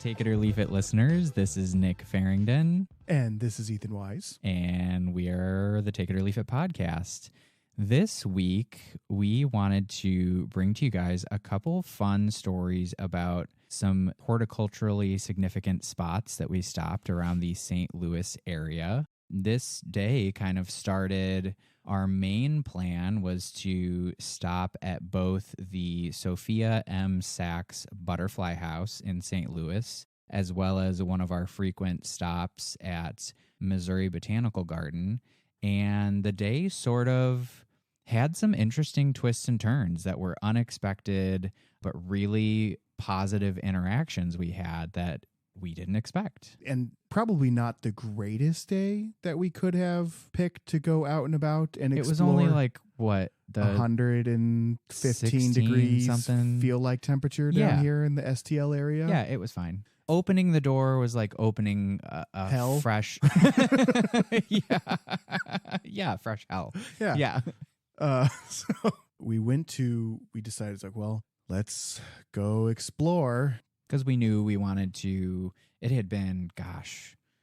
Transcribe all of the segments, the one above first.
Take It or Leave It listeners, this is Nick Farringdon. And this is Ethan Wise. And we are the Take It or Leave It podcast. This week, we wanted to bring to you guys a couple fun stories about some horticulturally significant spots that we stopped around the St. Louis area. This day kind of started, our main plan was to stop at both the Sophia M. Sachs butterfly house in St. Louis, as well as one of our frequent stops at Missouri Botanical Garden. And the day sort of had some interesting twists and turns that were unexpected, but really positive interactions we had that we didn't expect. And probably not the greatest day that we could have picked to go out and about and explore. It was only like, what, the 115 degrees something feel like temperature down here in the STL area. Yeah, it was fine. Opening the door was like opening a hell? Fresh... yeah, fresh hell. Yeah. So we decided, it's like, well, let's go explore. Because we knew we wanted to, it had been,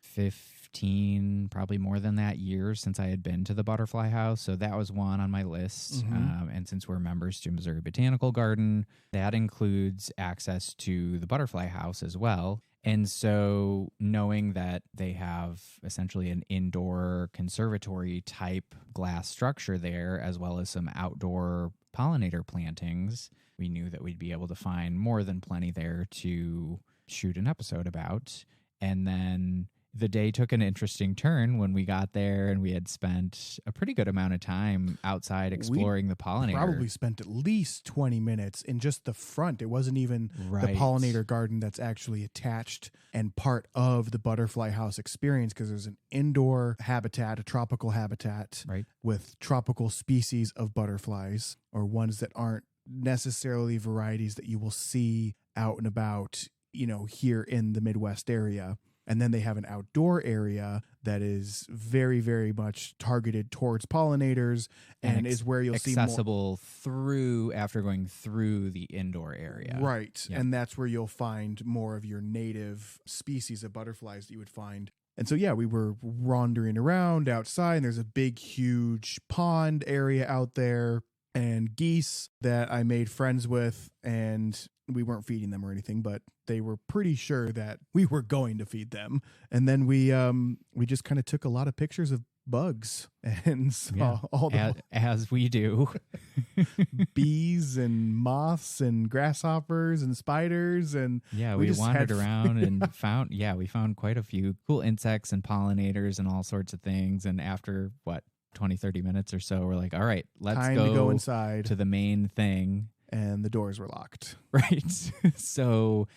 15, probably more than that, years since I had been to the butterfly house. So that was one on my list. Mm-hmm. And since we're members to Missouri Botanical Garden, that includes access to the butterfly house as well. And so knowing that they have essentially an indoor conservatory type glass structure there, as well as some outdoor pollinator plantings, we knew that we'd be able to find more than plenty there to shoot an episode about. And then the day took an interesting turn when we got there and we had spent a pretty good amount of time outside exploring the pollinator. Probably spent at least 20 minutes in just the front. It wasn't even the pollinator garden that's actually attached and part of the butterfly house experience, because there's an indoor habitat, a tropical habitat with tropical species of butterflies, or ones that aren't necessarily varieties that you will see out and about, here in the Midwest area. And then they have an outdoor area that is very, very much targeted towards pollinators and is where you'll see more accessible through after going through the indoor area. Right. Yep. And that's where you'll find more of your native species of butterflies that you would find. And so, we were wandering around outside, and there's a big, huge pond area out there, and geese that I made friends with, and we weren't feeding them or anything, but they were pretty sure that we were going to feed them. And then we just kind of took a lot of pictures of bugs and saw all the as we do bees and moths and grasshoppers and spiders, and we wandered around and we found quite a few cool insects and pollinators and all sorts of things. And after 20-30 minutes or so, we're like, all right, let's go inside to the main thing. And the doors were locked. Right. So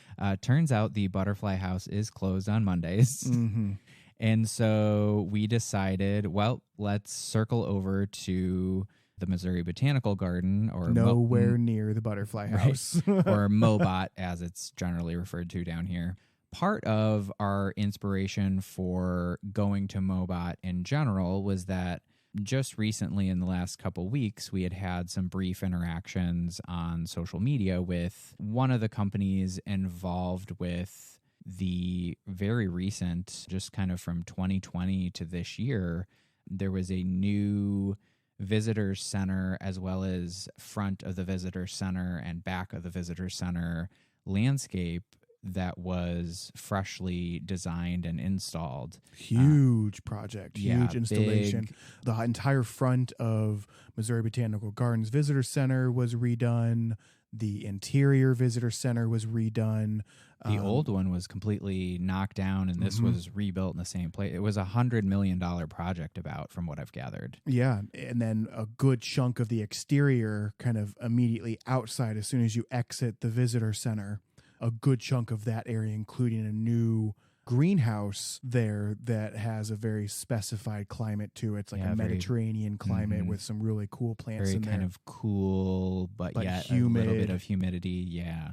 turns out the butterfly house is closed on Mondays. Mm-hmm. And so we decided, well, let's circle over to the Missouri Botanical Garden, or nowhere near the butterfly house, or MOBOT, as it's generally referred to down here. Part of our inspiration for going to MOBOT in general was that just recently, in the last couple weeks, we had some brief interactions on social media with one of the companies involved with the very recent, just kind of from 2020 to this year, there was a new visitor center, as well as front of the visitor center and back of the visitor center landscape that was freshly designed and installed. Huge project, huge installation. Big. The entire front of Missouri Botanical Gardens Visitor Center was redone. The interior visitor center was redone. The old one was completely knocked down, and this was rebuilt in the same place. It was a $100 million project, from what I've gathered. Yeah, and then a good chunk of the exterior kind of immediately outside as soon as you exit the visitor center. A good chunk of that area, including a new greenhouse there that has a very specified climate to it. It's like a Mediterranean climate with some really cool plants in there. Very kind of cool, but yet humid. A little bit of humidity. Yeah.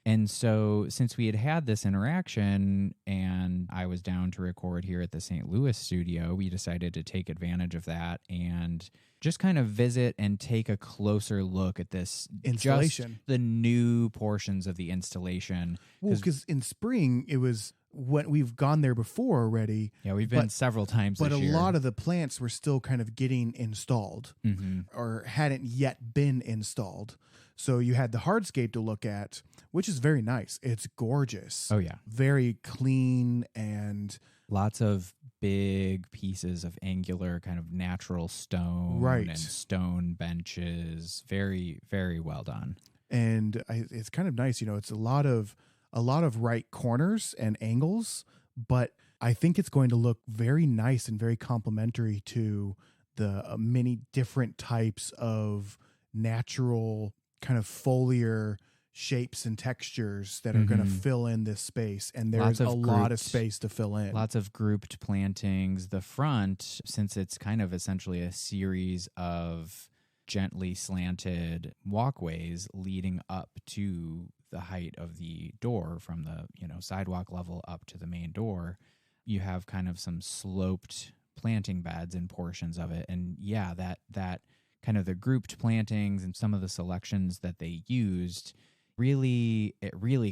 And so since we had this interaction and I was down to record here at the St. Louis studio, we decided to take advantage of that and just kind of visit and take a closer look at this installation, just the new portions of the installation. Well, because in spring, it was when we've gone there before already. Yeah, we've been several times but this year. But a lot of the plants were still kind of getting installed or hadn't yet been installed. So you had the hardscape to look at, which is very nice. It's gorgeous. Oh, yeah. Very clean and lots of big pieces of angular kind of natural stone and stone benches. Very, very well done. And it's kind of nice. It's a lot of right corners and angles, but I think it's going to look very nice and very complementary to the many different types of natural kind of foliar shapes and textures that are going to fill in this space. And there's a lot of space to fill in. Lots of grouped plantings. The front, since it's kind of essentially a series of gently slanted walkways leading up to the height of the door from the sidewalk level up to the main door, you have kind of some sloped planting beds in portions of it. And yeah, that kind of the grouped plantings and some of the selections that they used really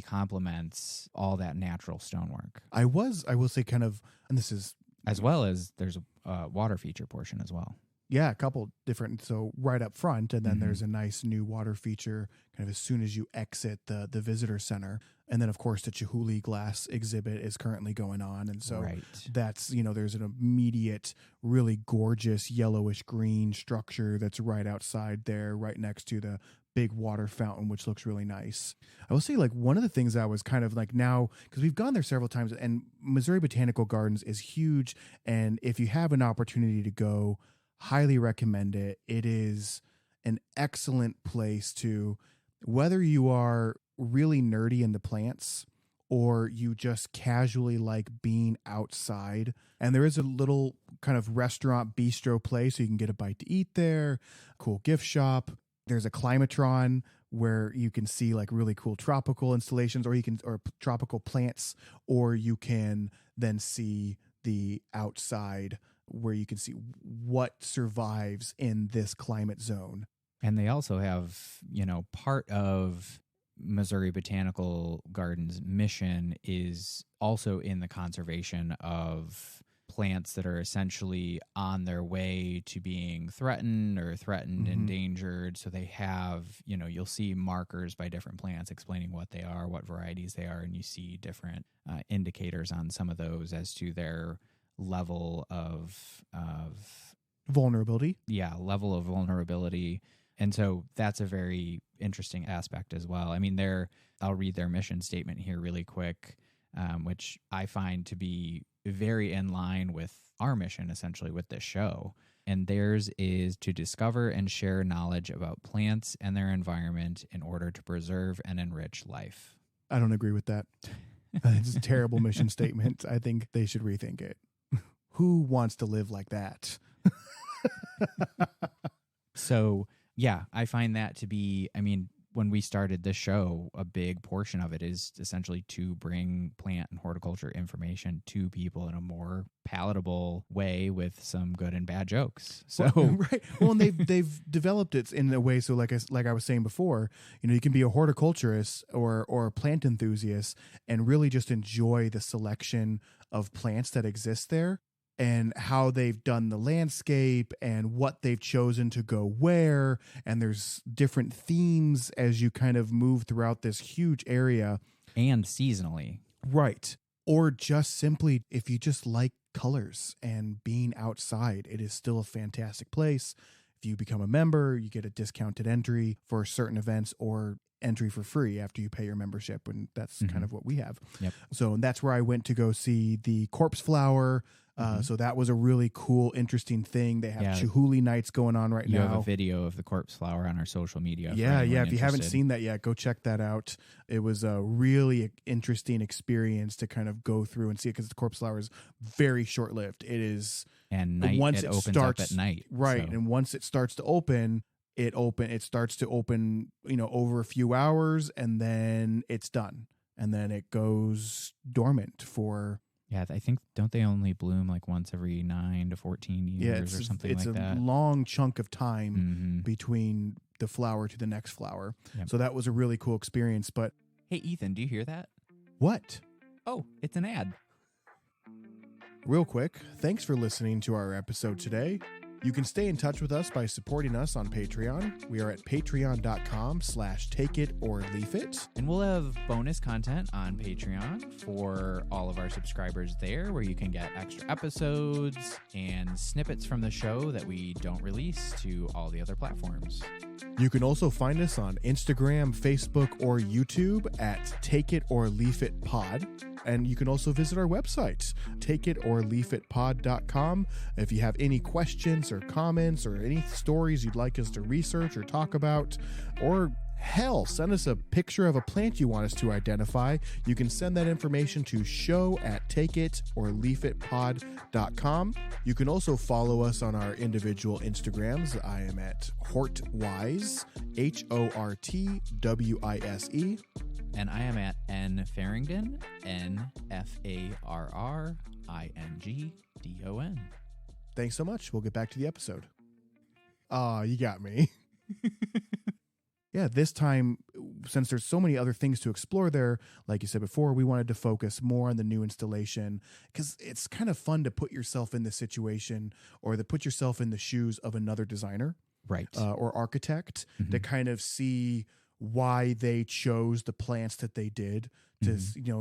complements all that natural stonework. I will say kind of, and this is as well as there's a water feature portion as well. Yeah, a couple different. So right up front, and then there's a nice new water feature kind of as soon as you exit the visitor center. And then, of course, the Chihuly glass exhibit is currently going on. And so that's, there's an immediate, really gorgeous yellowish green structure that's right outside there, right next to the big water fountain, which looks really nice. I will say, like, one of the things I was kind of like now, because we've gone there several times, and Missouri Botanical Gardens is huge. And if you have an opportunity to go, highly recommend it. It is an excellent place to, whether you are really nerdy into plants or you just casually like being outside. And there is a little kind of restaurant bistro place, so you can get a bite to eat there, cool gift shop. There's a climatron where you can see like really cool tropical installations or tropical plants, or you can then see the outside where you can see what survives in this climate zone. And they also have, part of Missouri Botanical Gardens' mission is also in the conservation of plants that are essentially on their way to being threatened or endangered. So they have, you'll see markers by different plants explaining what they are, what varieties they are, and you see different indicators on some of those as to their level of vulnerability. Yeah, level of vulnerability. And so that's a very interesting aspect as well. I mean, I'll read their mission statement here really quick, which I find to be very in line with our mission, essentially, with this show. And theirs is to discover and share knowledge about plants and their environment in order to preserve and enrich life. I don't agree with that. It's a terrible mission statement. I think they should rethink it. Who wants to live like that? So, yeah, I find that to be, when we started this show, a big portion of it is essentially to bring plant and horticulture information to people in a more palatable way with some good and bad jokes. So right. Well, and they've developed it in a way. So like I was saying before, you can be a horticulturist or a plant enthusiast and really just enjoy the selection of plants that exist there, and how they've done the landscape and what they've chosen to go where. And there's different themes as you kind of move throughout this huge area. And seasonally. Right. Or just simply, if you just like colors and being outside, it is still a fantastic place. If you become a member, you get a discounted entry for certain events or entry for free after you pay your membership. And that's kind of what we have. Yep. So that's where I went to go see the corpse flower. So that was a really cool, interesting thing. They have Chihuly nights going on right now. You have a video of the corpse flower on our social media. Yeah. If you haven't seen that yet, go check that out. It was a really interesting experience to kind of go through and see it, because the corpse flower is very short-lived. It is, and night, once it opens up at night. Right. So. And once it starts to open, it starts to open, over a few hours, and then it's done. And then it goes dormant for... Yeah, I think, don't they only bloom like once every 9 to 14 years or something like that? It's a long chunk of time between the flower to the next flower. Yep. So that was a really cool experience. But hey, Ethan, do you hear that? What? Oh, it's an ad. Real quick, thanks for listening to our episode today. You can stay in touch with us by supporting us on Patreon. We are at patreon.com/takeItOrLeafIt. And we'll have bonus content on Patreon for all of our subscribers there, where you can get extra episodes and snippets from the show that we don't release to all the other platforms. You can also find us on Instagram, Facebook, or YouTube at Take It or Leaf It Pod. And you can also visit our website, takeItOrLeafItPod.com. If you have any questions or comments or any stories you'd like us to research or talk about, or hell, send us a picture of a plant you want us to identify, you can send that information to show@takeItOrLeafItPod.com. You can also follow us on our individual Instagrams. I am at Hortwise, HORTWISE. And I am at N Farringdon, NFARRINGDON. Thanks so much. We'll get back to the episode. You got me. Yeah, this time, since there's so many other things to explore there, like you said before, we wanted to focus more on the new installation, because it's kind of fun to put yourself in the situation, or to put yourself in the shoes of another designer, right, or architect, to kind of see why they chose the plants that they did, to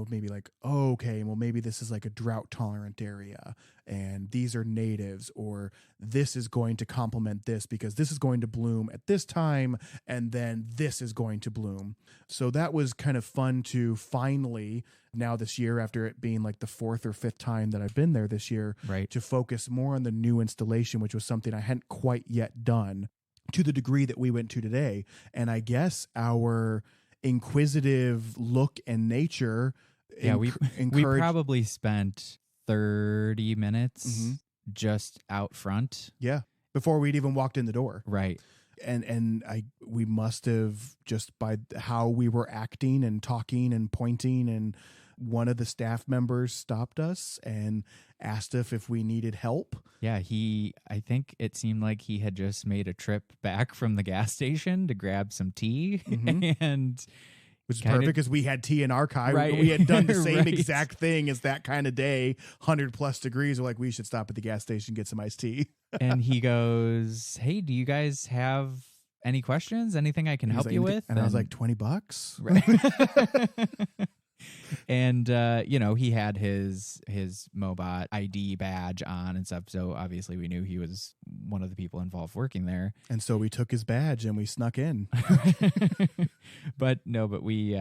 maybe like, oh, okay, well, maybe this is like a drought tolerant area, and these are natives, or this is going to complement this because this is going to bloom at this time, and then this is going to bloom. So that was kind of fun to finally, now this year, after it being like the 4th or 5th time that I've been there this year, right, to focus more on the new installation, which was something I hadn't quite yet done to the degree that we went to today. And I guess our inquisitive look and nature, we probably spent 30 minutes just out front, before we'd even walked in the door, right? And we must have, just by how we were acting and talking and pointing, and one of the staff members stopped us and asked if we needed help. Yeah, I think it seemed like he had just made a trip back from the gas station to grab some tea, and which is perfect because we had tea in our car. Right. We had done the same exact thing as that kind of day, 100+ degrees. We're like, we should stop at the gas station, get some iced tea. And he goes, "Hey, do you guys have any questions? Anything I can help you with?" And I was like, $20? Right. And he had his MOBOT ID badge on and stuff, so obviously we knew he was one of the people involved working there. And so we took his badge and we snuck in. But we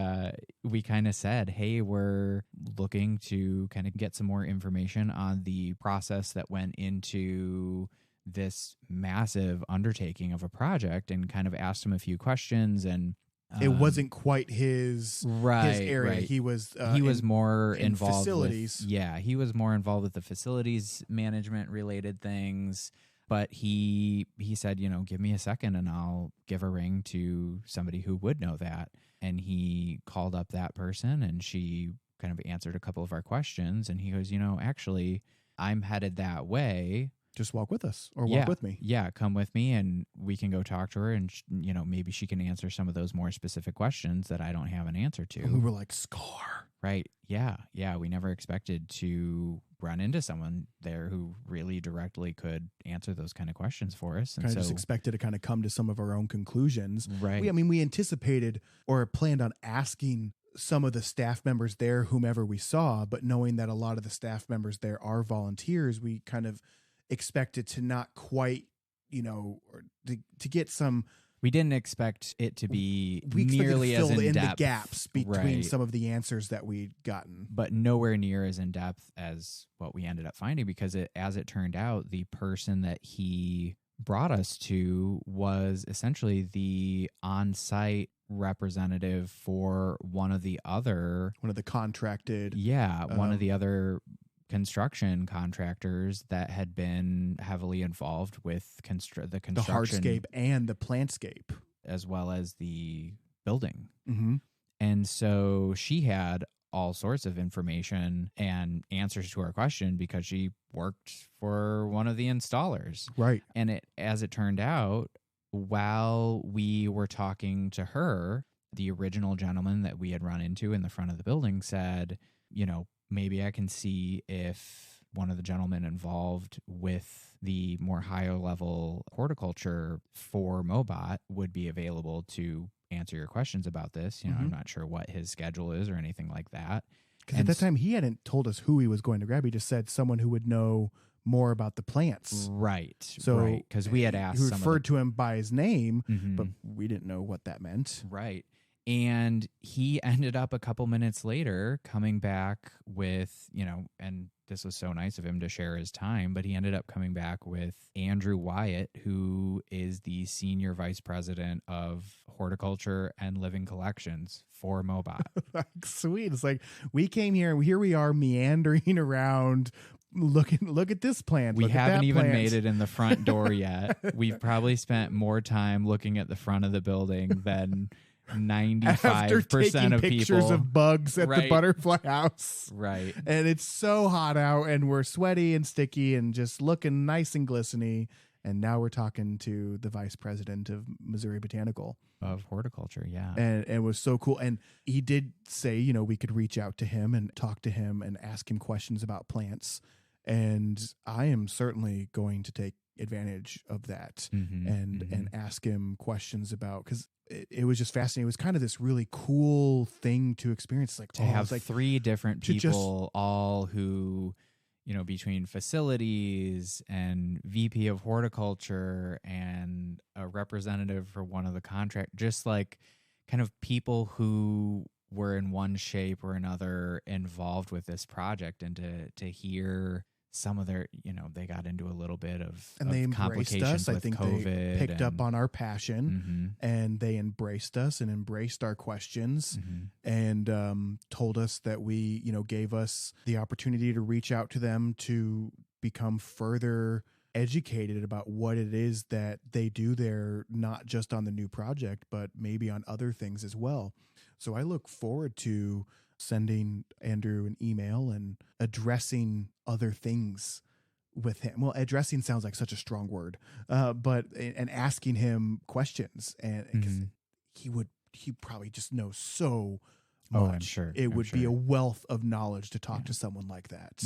kind of said, hey, we're looking to kind of get some more information on the process that went into this massive undertaking of a project, and kind of asked him a few questions. And it wasn't quite his area. Right. He was more involved facilities. He was more involved with the facilities management related things. But he said, give me a second and I'll give a ring to somebody who would know that. And he called up that person, and she kind of answered a couple of our questions. And he goes, actually, I'm headed that way. Just walk with us, or walk with me. Yeah, come with me and we can go talk to her, and maybe she can answer some of those more specific questions that I don't have an answer to. And we were like, score. Right. Yeah. We never expected to run into someone there who really directly could answer those kind of questions for us. And kind of just expected to kind of come to some of our own conclusions. Right. We anticipated or planned on asking some of the staff members there, whomever we saw, but knowing that a lot of the staff members there are volunteers, we kind of expected to not quite, or to get some. We didn't expect it to be nearly as in depth. The gaps between some of the answers that we'd gotten, but nowhere near as in depth as what we ended up finding, because as it turned out, the person that he brought us to was essentially the on-site representative for one of the contracted. One of the other construction contractors that had been heavily involved with the construction, the hardscape and the plantscape, as well as the building. Mm-hmm. And so she had all sorts of information and answers to our question because she worked for one of the installers. Right. And as it turned out, while we were talking to her, the original gentleman that we had run into in the front of the building said, maybe I can see if one of the gentlemen involved with the more higher level horticulture for MOBOT would be available to answer your questions about this. Mm-hmm. I'm not sure what his schedule is or anything like that. Because at that time, he hadn't told us who he was going to grab. He just said someone who would know more about the plants. Right. So, right. Because we had asked who referred to him by his name, but we didn't know what that meant. Right. And he ended up a couple minutes later coming back with, and this was so nice of him to share his time, but he ended up coming back with Andrew Wyatt, who is the senior vice president of horticulture and living collections for MOBOT. Sweet. It's like we came here and here we are meandering around. Look at this plant. We haven't even made it in the front door yet. We've probably spent more time looking at the front of the building than 95% of pictures people of bugs at the butterfly house. Right. And it's so hot out and we're sweaty and sticky and just looking nice and glistening. And now we're talking to the vice president of Missouri Botanical. Of horticulture, yeah. And it was so cool. And he did say, we could reach out to him and talk to him and ask him questions about plants. And I am certainly going to take advantage of that and ask him questions about, because it was just fascinating. It was kind of this really cool thing to experience. Like to have like 3 different people, all who, between facilities and VP of horticulture and a representative for one of the contract, just like kind of people who were in one shape or another involved with this project, and to hear some of their, they got into a little bit of they complications embraced us. with I think COVID. they picked up on our passion and they embraced us and embraced our questions and told us that we, gave us the opportunity to reach out to them to become further educated about what it is that they do there, not just on the new project, but maybe on other things as well. So I look forward to sending Andrew an email and addressing other things with him. Well, addressing sounds like such a strong word, but asking him questions, and because he probably just knows so much. Oh, I'm sure it would be a wealth of knowledge to talk to someone like that,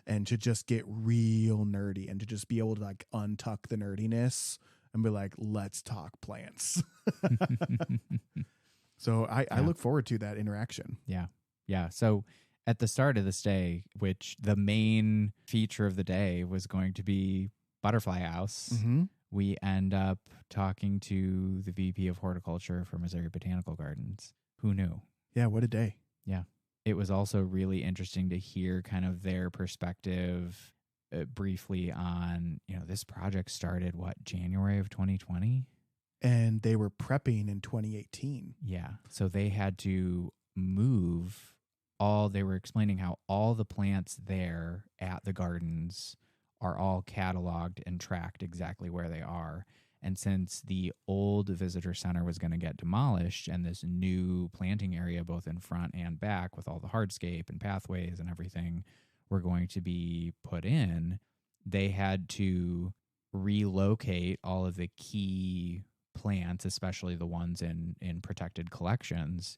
and to just get real nerdy and to just be able to like untuck the nerdiness and be like, let's talk plants. So I look forward to that interaction. Yeah. Yeah. So at the start of this day, which the main feature of the day was going to be Butterfly House, we end up talking to the VP of horticulture for Missouri Botanical Gardens. Who knew? Yeah. What a day. Yeah. It was also really interesting to hear kind of their perspective briefly on, this project started January of 2020? And they were prepping in 2018. Yeah. So they had to move they were explaining how all the plants there at the gardens are all cataloged and tracked exactly where they are. And since the old visitor center was going to get demolished and this new planting area, both in front and back with all the hardscape and pathways and everything, were going to be put in, they had to relocate all of the key plants, especially the ones in protected collections,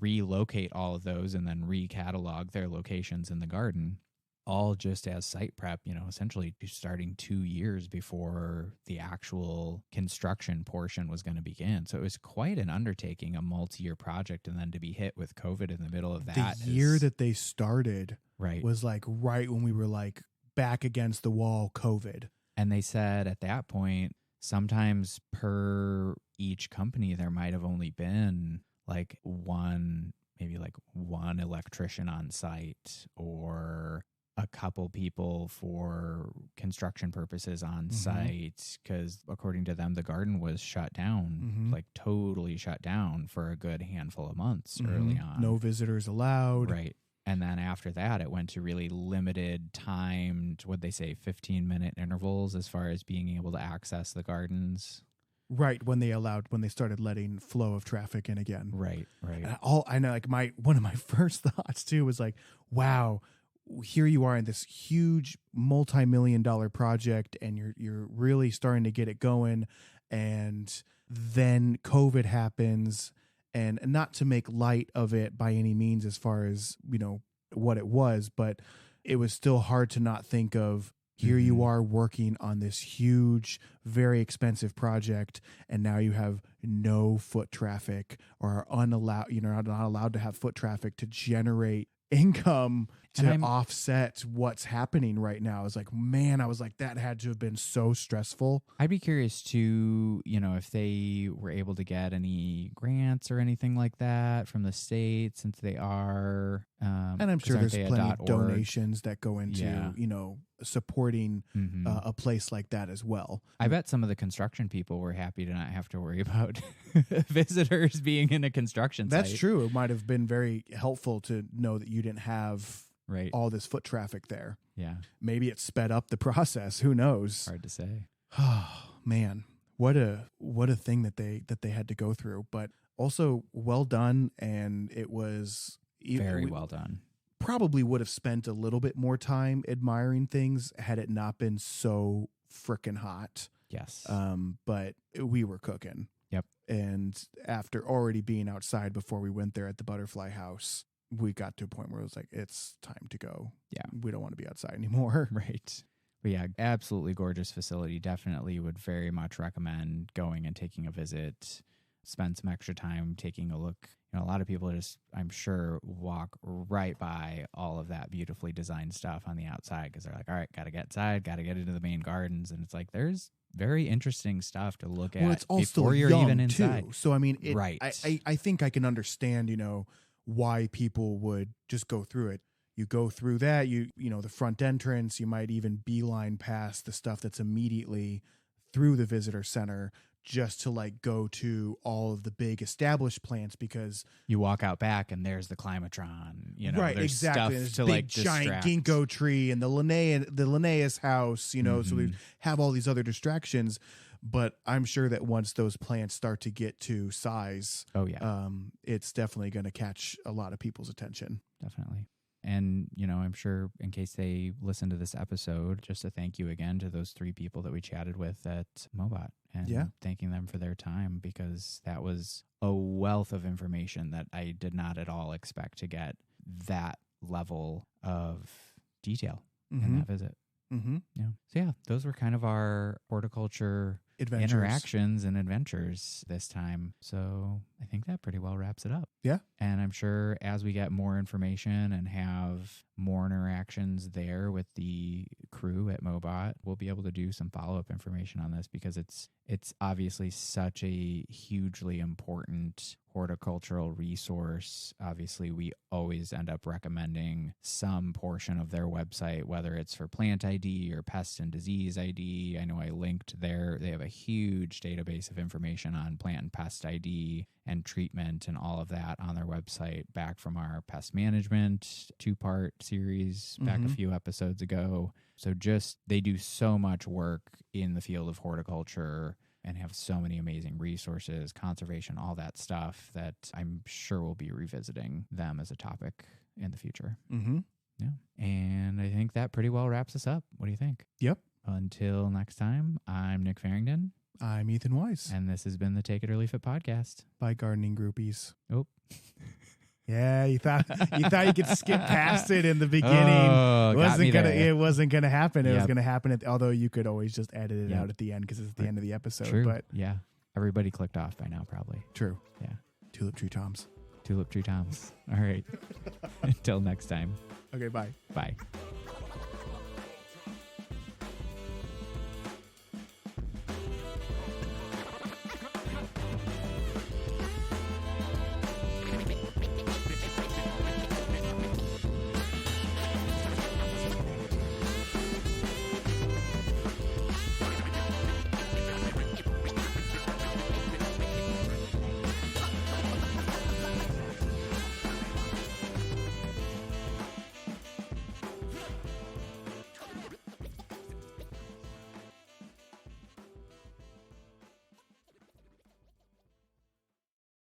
relocate all of those and then recatalog their locations in the garden, all just as site prep, essentially starting 2 years before the actual construction portion was going to begin. So it was quite an undertaking, a multi-year project, and then to be hit with COVID in the middle of that. The year that they started was like right when we were like back against the wall, COVID. And they said at that point, sometimes per each company, there might have only been like one electrician on site or a couple people for construction purposes on site, because according to them, the garden was shut down, like totally shut down for a good handful of months early on. No visitors allowed. Right. And then after that, it went to really limited timed, what'd they say, 15-minute intervals as far as being able to access the gardens. Right, when they started letting flow of traffic in again. Right. And I know, like one of my first thoughts too was like, wow, here you are in this huge multi-million-dollar project, and you're really starting to get it going, and then COVID happens. And not to make light of it by any means as far as, what it was, but it was still hard to not think of, here you are working on this huge, very expensive project, and now you have no foot traffic, or are unallowed, not allowed to have foot traffic to generate income to offset what's happening right now. It's like, man, I was like, that had to have been so stressful. I'd be curious to, if they were able to get any grants or anything like that from the state, since they are. And I'm sure there's plenty of donations that go into, supporting a place like that as well. I bet some of the construction people were happy to not have to worry about visitors being in a construction site. That's true. It might have been very helpful to know that you didn't have all this foot traffic there. Yeah. Maybe it sped up the process. Who knows? Hard to say. Oh, man. What a thing that they had to go through, but also well done. And it was very well done. Probably would have spent a little bit more time admiring things had it not been so frickin' hot. Yes. But we were cooking. Yep. And after already being outside before we went there at the butterfly house, we got to a point where it was like, it's time to go. Yeah. We don't want to be outside anymore. Right. But yeah, absolutely gorgeous facility. Definitely would very much recommend going and taking a visit. Spend some extra time taking a look. A lot of people just, I'm sure, walk right by all of that beautifully designed stuff on the outside because they're like, all right, got to get inside, got to get into the main gardens. And it's like, there's very interesting stuff to look at it's before you're even inside. Too. So, I mean, right. I think I can understand, why people would just go through it. You go through that, the front entrance, you might even beeline past the stuff that's immediately through the visitor center just to like go to all of the big established plants, because you walk out back and there's the climatron, right, there's exactly. Stuff there's to big like giant distract. ginkgo tree and the Linnaeus house, so we have all these other distractions. But I'm sure that once those plants start to get to size, it's definitely going to catch a lot of people's attention. Definitely. And, I'm sure in case they listen to this episode, just to thank you again to those 3 people that we chatted with at MOBOT and thanking them for their time, because that was a wealth of information that I did not at all expect to get that level of detail in that visit. Mm-hmm. Yeah. So yeah, those were kind of our horticulture interactions and adventures this time. So I think that pretty well wraps it up. Yeah. And I'm sure as we get more information and have more interactions there with the crew at MOBOT, we'll be able to do some follow-up information on this, because it's obviously such a hugely important horticultural resource. Obviously, we always end up recommending some portion of their website, whether it's for plant ID or pest and disease ID. I know I linked there. They have a huge database of information on plant and pest ID and treatment and all of that on their website, back from our pest management 2-part series back a few episodes ago. So they do so much work in the field of horticulture and have so many amazing resources, conservation, all that stuff, that I'm sure we'll be revisiting them as a topic in the future. Mm-hmm. Yeah. And I think that pretty well wraps us up. What do you think? Yep. Until next time, I'm Nick Farringdon. I'm Ethan Weiss. And this has been the Take It or Leave It podcast. By Gardening Groupies. Oh. Yeah, you thought you could skip past it in the beginning. Oh, it wasn't gonna happen. It was gonna happen although you could always just edit it out at the end because it's the end of the episode. True. But yeah, everybody clicked off by now, probably. True. Yeah. Tulip tree toms. Tulip tree toms. All right. Until next time. Okay. Bye. Bye.